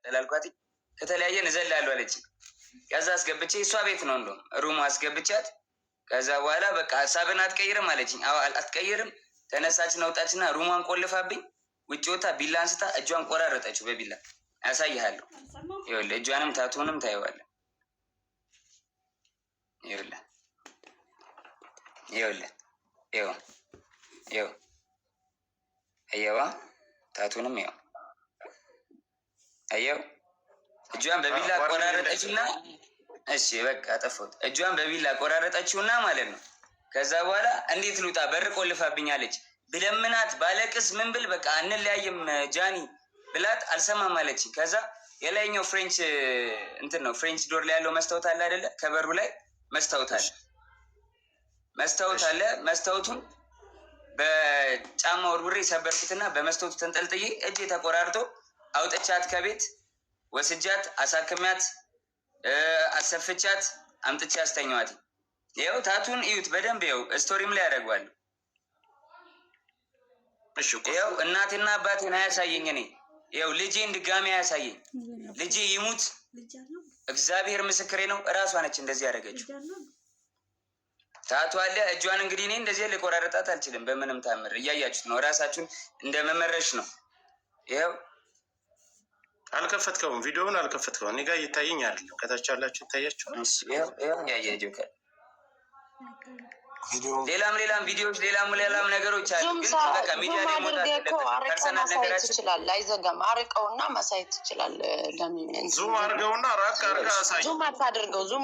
ተላልኳት ከተለያየን እዘላለሁ አለች። ከዛ አስገብቼ እሷ ቤት ነው እንደውም ሩሙ አስገብቻት ከዛ በኋላ በቃ ሀሳብን አትቀይርም አለችኝ። አትቀይርም ተነሳች ነውጣችና ሩሟን ቆልፋብኝ ውጭ ወጣ ቢላ አንስታ እጇን ቆራረጠችው በቢላ ያሳይሃለሁ። ይኸውልህ እጇንም ታቱንም ታየዋለህ። ይኸውልህ አየዋ ታቱንም ይኸው አየው። እጇን በቢላ ቆራረጠችና እሺ በቃ ጠፋሁት። እጇን በቢላ ቆራረጠችውና ማለት ነው። ከዛ በኋላ እንዴት ልውጣ በር ቆልፋብኛለች። ብለምናት ባለቅስ ምን ብል በቃ አንለያይም ጃኒ ብላት አልሰማም አለች። ከዛ የላይኛው ፍሬንች እንትን ነው ፍሬንች ዶር ላይ ያለው መስታወት አለ አይደለ? ከበሩ ላይ መስታወት አለ። መስታወቱን በጫማ ወርውሬ ሰበርኩትና በመስታወቱ ተንጠልጥዬ እጄ ተቆራርጦ አውጥቻት ከቤት ወስጃት አሳክሚያት አሰፍቻት አምጥቼ አስተኛዋት። ይኸው ታቱን እዩት በደንብ ይኸው ስቶሪም ላይ ያደርጓል። ይኸው እናትና አባቴን አያሳየኝ እኔ ይኸው ልጄን ድጋሚ አያሳየኝ። ልጄ ይሙት እግዚአብሔር ምስክሬ ነው። እራሷ ነች እንደዚህ ያደረገችው። ታቱ አለ እጇን እንግዲህ እኔ እንደዚህ ልቆራረጣት አልችልም በምንም ታምር። እያያችሁት ነው ራሳችሁን እንደመመረሽ ነው። ይኸው አልከፈትከውም፣ ቪዲዮውን አልከፈትከውም። እኔ ጋር እየታየኝ አይደለም። ከታች ያላችሁ ይታያችኋል። ሌላም ቪዲዮዎች ሌላም ነገሮች አሉ። ግን በቃ ሚዲያ ላይ ፐርሰናል ነገራችን ይችላል። አይዘጋም። አርቀውና ማሳየት ይችላል። ዙም አድርገውና ራቅ አድርጋ አሳይ። ዙም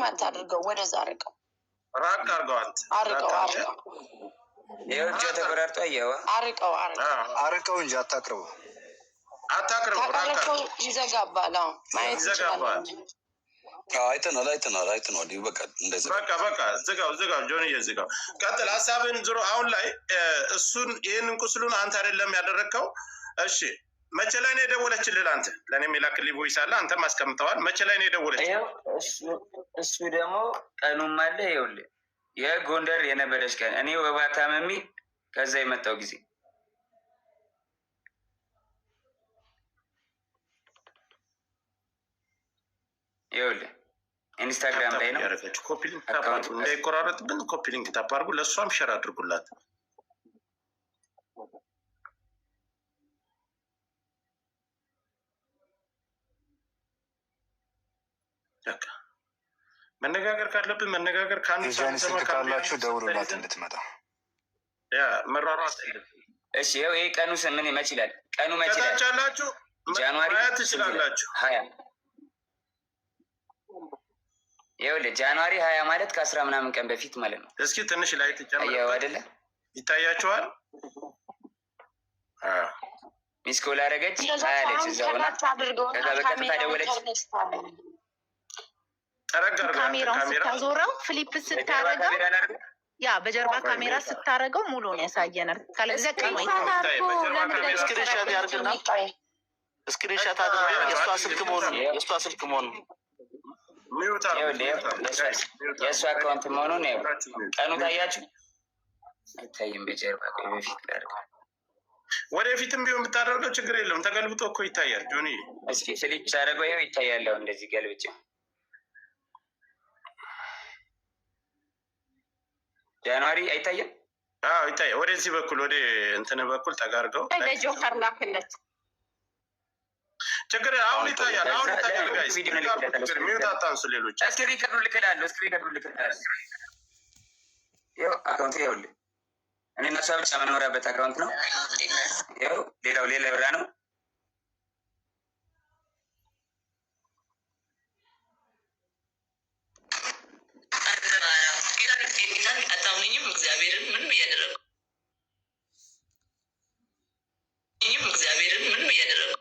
አታድርገው፣ ወደዛ አርቀው ራቅ አድርገው። አንተ አርቀው ይኸው እጇ ተቆራርጦ አየዋ። አርቀው እንጂ አታቅርበው። ታቃለቀው ይዘጋባል። ማየት ይዘጋባል። አይተናል። በቃ እንደዚህ በቃ ዝጋው ጆንዬ ዝጋው። ቀጥል ሀሳብን ዞሮ አሁን ላይ እሱን ይህንን ቁስሉን አንተ አይደለም ያደረግከው። እሺ መቼ ላይ ነው የደወለችልህ? አንተ ለእኔም የላክልኝ ቮይስ አለ፣ አንተም አስቀምጠዋል። መቼ ላይ ነው የደወለችልህ? እሱ ደግሞ ቀኑም አለ። ይኸውልህ የጎንደር የነበረች ቀን እኔ ወባ ታመሚ ከዛ የመጣው ጊዜ ይኸውልህ ኢንስታግራም ላይ ነው ያደረገችው። ኮፒ ሊንክ ታፕ አድርጉ እንዳይቆራረጥብን። ኮፒ ሊንክ ታፕ አድርጉ፣ ለእሷም ሸር አድርጉላት። መነጋገር ካለብን መነጋገር ከአንድ ስልክ ካላችሁ ደውሉላት እንድትመጣ። ያ መሯሯጥ። እሺ ይኸው ይሄ ቀኑ ምን መች ይላል? ቀኑ መች ይላል? ከታች ያላችሁ ጃንዋሪ ትችላላችሁ 20 ይኸውልህ ጃንዋሪ 20 ማለት ከ10 ምናምን ቀን በፊት ማለት ነው። እስኪ ትንሽ ላይ ተጨምሩ አይደለ? ይታያችኋል። ሚስ ኮል አደረገች አለች እዛው እና ከዛ በቀጥታ ደወለች። ካሜራውን ስታዞረው ፍሊፕ ስታረገው ያ በጀርባ ካሜራ ስታረገው ሙሉውን ያሳየናል። ካለዘቀ ነው ስክሪንሾት ያርግና ስክሪንሾት አድርገው የእሷ ስልክ መሆኑን የእሱ አካውንት መሆኑን ቀኑ ታያችሁ አይታይም። በጀርባ በፊት ወደፊትም ቢሆን ብታደርገው ችግር የለውም። ተገልብጦ እኮ ይታያል። ጆኒ እስኪ ስሊፕ ሳደርገው ይኸው ይታያለው። እንደዚህ ገልብጭ ጃንዋሪ አይታየም። ይታያል። ወደዚህ በኩል ወደ እንትን በኩል ጠጋርገው ጆከር ላክለት ችግር አሁን ይታያል። አሁን ይታያል። ጋይስ ሚውት አታንሱ። ሌሎች እስክሪን ከዱ ልክላለሁ። ይኸው አካውንት ይኸውልህ እኔ እና እሷ ብቻ የምንኖራበት አካውንት ነው። ይኸው ሌላው ሌላ ብራ ነው። አታምነኝም? እግዚአብሔርን ምንም እያደረጉ